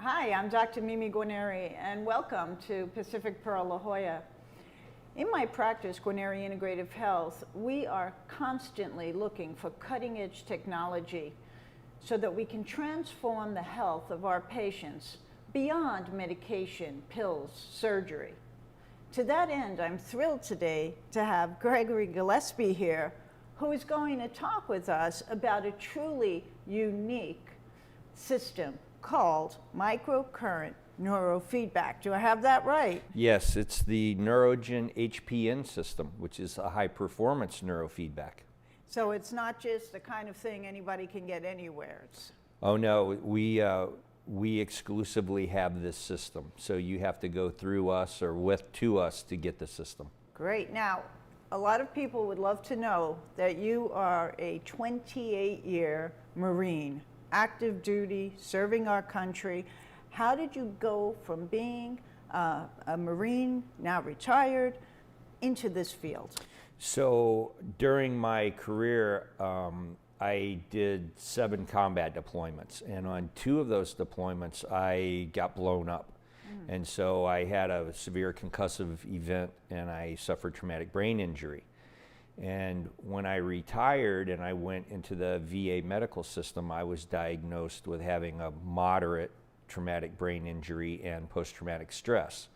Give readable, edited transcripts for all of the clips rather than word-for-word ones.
Hi, I'm Dr. Mimi Guarneri, and welcome to Pacific Pearl La Jolla. In my practice, Guarneri Integrative Health, we are constantly looking for cutting-edge technology so that we can transform the health of our patients beyond medication, pills, surgery. To that end, I'm thrilled today to have Gregory Gillespie here, who is going to talk with us about a truly unique system called microcurrent neurofeedback. Do I have that right? Yes, it's the Neurogen HPN system, which is a high-performance neurofeedback. So it's not just the kind of thing anybody can get anywhere. Oh no, we exclusively have this system, so you have to go through us or to us to get the system. Great. Now, a lot of people would love to know that you are a 28-year Marine, active duty, serving our country. How did you go from being a Marine, now retired, into this field? So during my career, I did 7 combat deployments, and on 2 of those deployments, I got blown up. And so I had a severe concussive event, and I suffered traumatic brain injury. And when I retired and I went into the VA medical system, I was diagnosed with having a moderate traumatic brain injury and post-traumatic stress.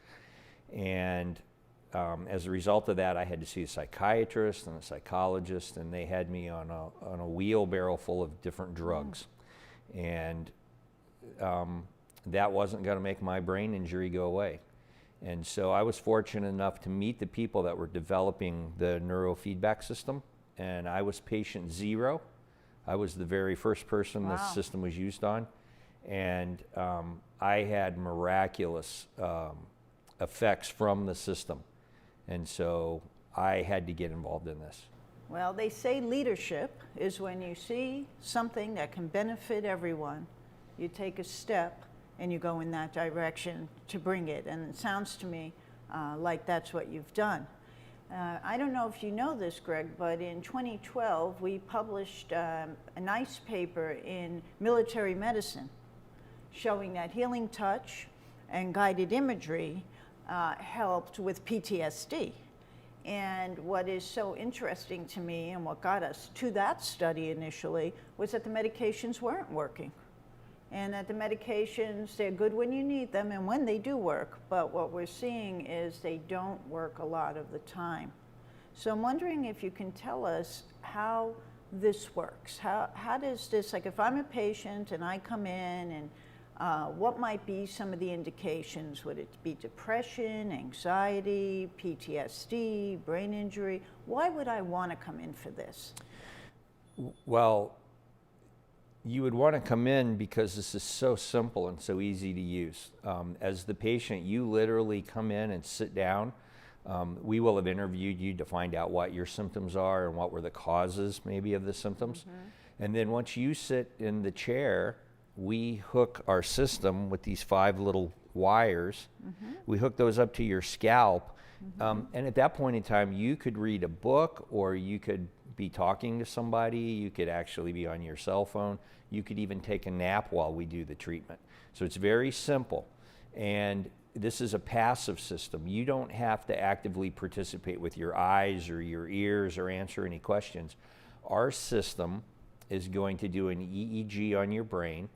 And as a result of that, I had to see a psychiatrist and a psychologist, and they had me on a wheelbarrow full of different drugs. And that wasn't going to make my brain injury go away. And so I was fortunate enough to meet the people that were developing the neurofeedback system, and I was patient 0. I was the very first person this system was used on, and I had miraculous effects from the system, and so I had to get involved in this. Well, they say leadership is when you see something that can benefit everyone, you take a step and you go in that direction to bring it. And it sounds to me like that's what you've done. I don't know if you know this, Greg, but in 2012, we published a nice paper in Military Medicine showing that healing touch and guided imagery helped with PTSD. And what is so interesting to me and what got us to that study initially was that the medications weren't working. And that the medications, they're good when you need them and when they do work, but what we're seeing is they don't work a lot of the time. So I'm wondering if you can tell us how this works. How does this, like if I'm a patient and I come in, and what might be some of the indications? Would it be depression, anxiety, PTSD, brain injury? Why would I want to come in for this? Well, you would want to come in because this is so simple and so easy to use. As the patient, you literally come in and sit down. We will have interviewed you to find out what your symptoms are and what were the causes maybe of the symptoms. And then once you sit in the chair, we hook our system with these 5 little wires. We hook those up to your scalp. And at that point in time, you could read a book, or you could be talking to somebody, you could actually be on your cell phone, you could even take a nap while we do the treatment. So it's very simple, and this is a passive system. You don't have to actively participate with your eyes or your ears or answer any questions. Our system is going to do an EEG on your brain.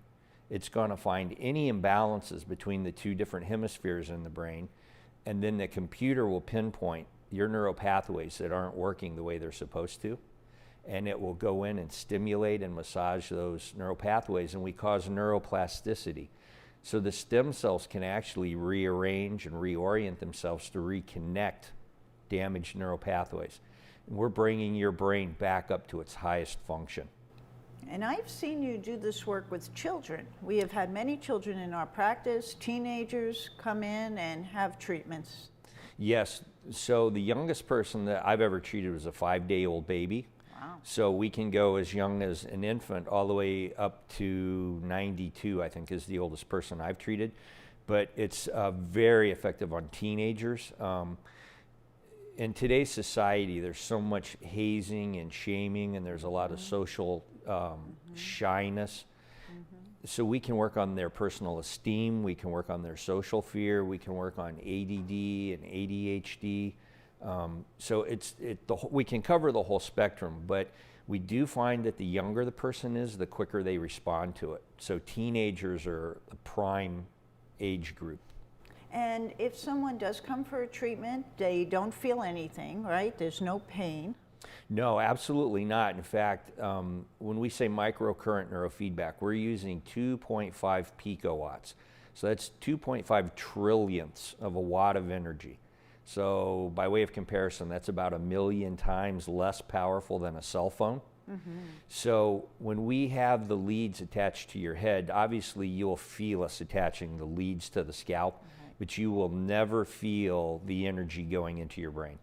It's going to find any imbalances between the 2 different hemispheres in the brain, and then the computer will pinpoint your neural pathways that aren't working the way they're supposed to, and it will go in and stimulate and massage those neural pathways, and we cause neuroplasticity. So the stem cells can actually rearrange and reorient themselves to reconnect damaged neural pathways. And we're bringing your brain back up to its highest function. And I've seen you do this work with children. We have had many children in our practice, teenagers come in and have treatments. Yes, so the youngest person that I've ever treated was a 5-day-old baby. Wow. So we can go as young as an infant all the way up to 92, I think, is the oldest person I've treated. But it's very effective on teenagers. In today's society, there's so much hazing and shaming, and there's a lot of social shyness. So we can work on their personal esteem, we can work on their social fear, we can work on ADD and ADHD. So we can cover the whole spectrum, but we do find that the younger the person is, the quicker they respond to it. So teenagers are the prime age group. And if someone does come for a treatment, they don't feel anything, right? There's no pain. No, absolutely not. In fact, when we say microcurrent neurofeedback, we're using 2.5 picowatts. So that's 2.5 trillionths of a watt of energy. So by way of comparison, that's about 1 million times less powerful than a cell phone. Mm-hmm. So when we have the leads attached to your head, obviously you'll feel us attaching the leads to the scalp, mm-hmm. but you will never feel the energy going into your brain.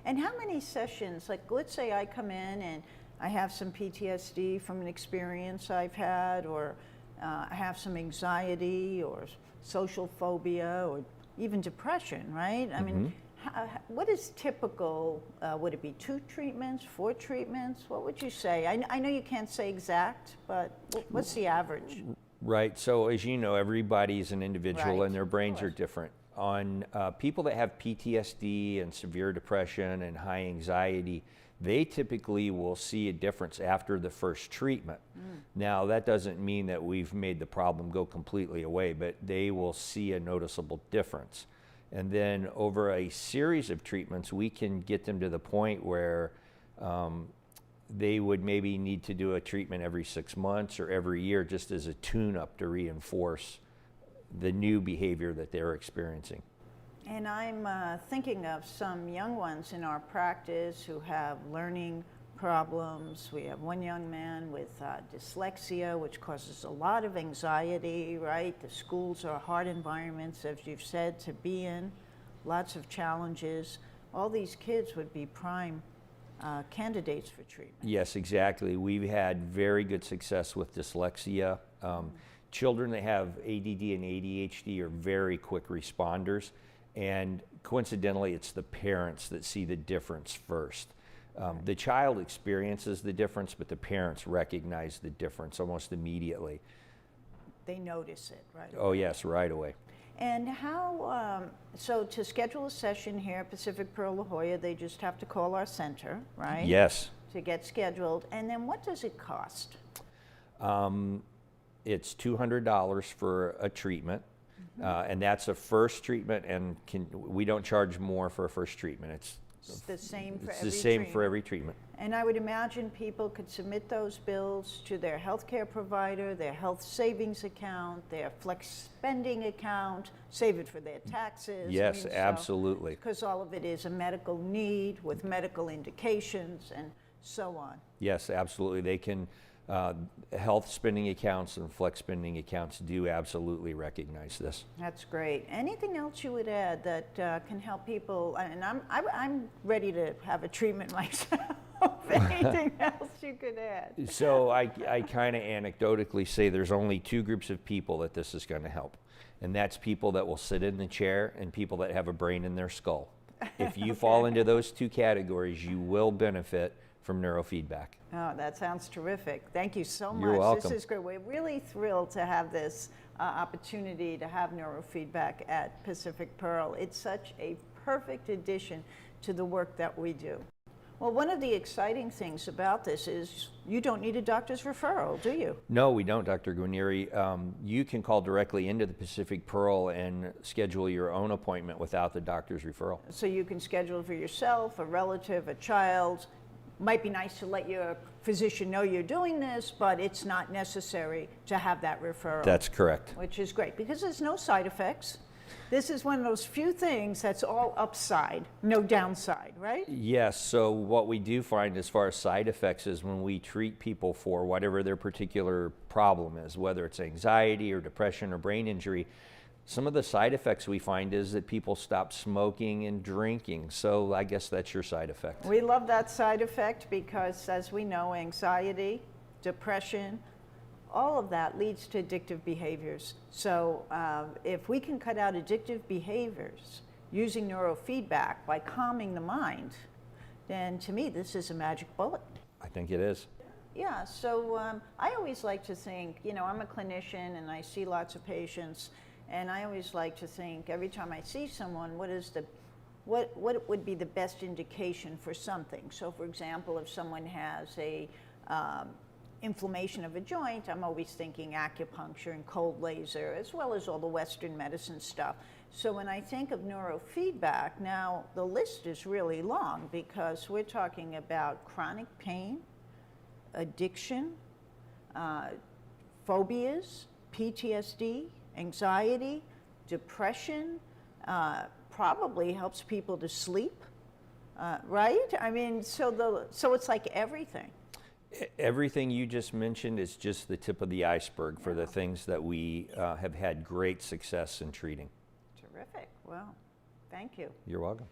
And how many sessions, like let's say I come in and I have some PTSD from an experience I've had, or I have some anxiety or social phobia or even depression, right? I mean, what is typical? Would it be 2 treatments, 4 treatments? What would you say? I know you can't say exact, but what's the average? Right, so as you know, everybody's an individual, Right, and their brains are different. On people that have PTSD and severe depression and high anxiety, they typically will see a difference after the first treatment. Now, that doesn't mean that we've made the problem go completely away, but they will see a noticeable difference. And then over a series of treatments, we can get them to the point where they would maybe need to do a treatment every 6 months or every year just as a tune-up to reinforce the new behavior that they're experiencing. And I'm thinking of some young ones in our practice who have learning problems. We have one young man with dyslexia, which causes a lot of anxiety, right? The schools are hard environments, as you've said, to be in, lots of challenges. All these kids would be prime candidates for treatment. Yes, exactly. We've had very good success with dyslexia. Children that have ADD and ADHD are very quick responders, and coincidentally, it's the parents that see the difference first. The child experiences the difference, but the parents recognize the difference almost immediately. They notice it, right? Oh yes, right away. And how, so to schedule a session here at Pacific Pearl La Jolla, they just have to call our center, right? Yes. To get scheduled. And then what does it cost? It's $200 for a treatment, and that's a first treatment, and we don't charge more for a first treatment. It's the same for every treatment. It's the same for every treatment. And I would imagine people could submit those bills to their healthcare provider, their health savings account, their flex spending account, save it for their taxes. Yes, absolutely. Because all of it is a medical need with medical indications and so on. Yes, absolutely. They can, health spending accounts and flex spending accounts do absolutely recognize this. That's great. Anything else you would add that can help people? And I'm ready to have a treatment myself. Anything else you could add? So I kind of anecdotally say there's only 2 groups of people that this is going to help. And that's people that will sit in the chair and people that have a brain in their skull. If you fall into those 2 categories, you will benefit from neurofeedback. Oh, that sounds terrific. Thank you so much. You're welcome. This is great. We're really thrilled to have this opportunity to have neurofeedback at Pacific Pearl. It's such a perfect addition to the work that we do. Well, one of the exciting things about this is you don't need a doctor's referral, do you? No, we don't, Dr. Guarneri. You can call directly into the Pacific Pearl and schedule your own appointment without the doctor's referral. So you can schedule for yourself, a relative, a child. Might be nice to let your physician know you're doing this, but it's not necessary to have that referral. That's correct. Which is great because there's no side effects. This is one of those few things that's all upside, no downside, right? Yes, so what we do find as far as side effects is when we treat people for whatever their particular problem is, whether it's anxiety or depression or brain injury, some of the side effects we find is that people stop smoking and drinking. So I guess that's your side effect. We love that side effect because, as we know, anxiety, depression, all of that leads to addictive behaviors. So if we can cut out addictive behaviors using neurofeedback by calming the mind, then to me, this is a magic bullet. I think it is. Yeah, so I always like to think, you know, I'm a clinician and I see lots of patients, and I always like to think every time I see someone, what would be the best indication for something? So, for example, if someone has a inflammation of a joint, I'm always thinking acupuncture and cold laser, as well as all the Western medicine stuff. So when I think of neurofeedback, now the list is really long because we're talking about chronic pain, addiction, phobias, PTSD, anxiety, depression, probably helps people to sleep, right? I mean, so it's like everything. Everything you just mentioned is just the tip of the iceberg for the things that we have had great success in treating. Terrific. Well, thank you. You're welcome.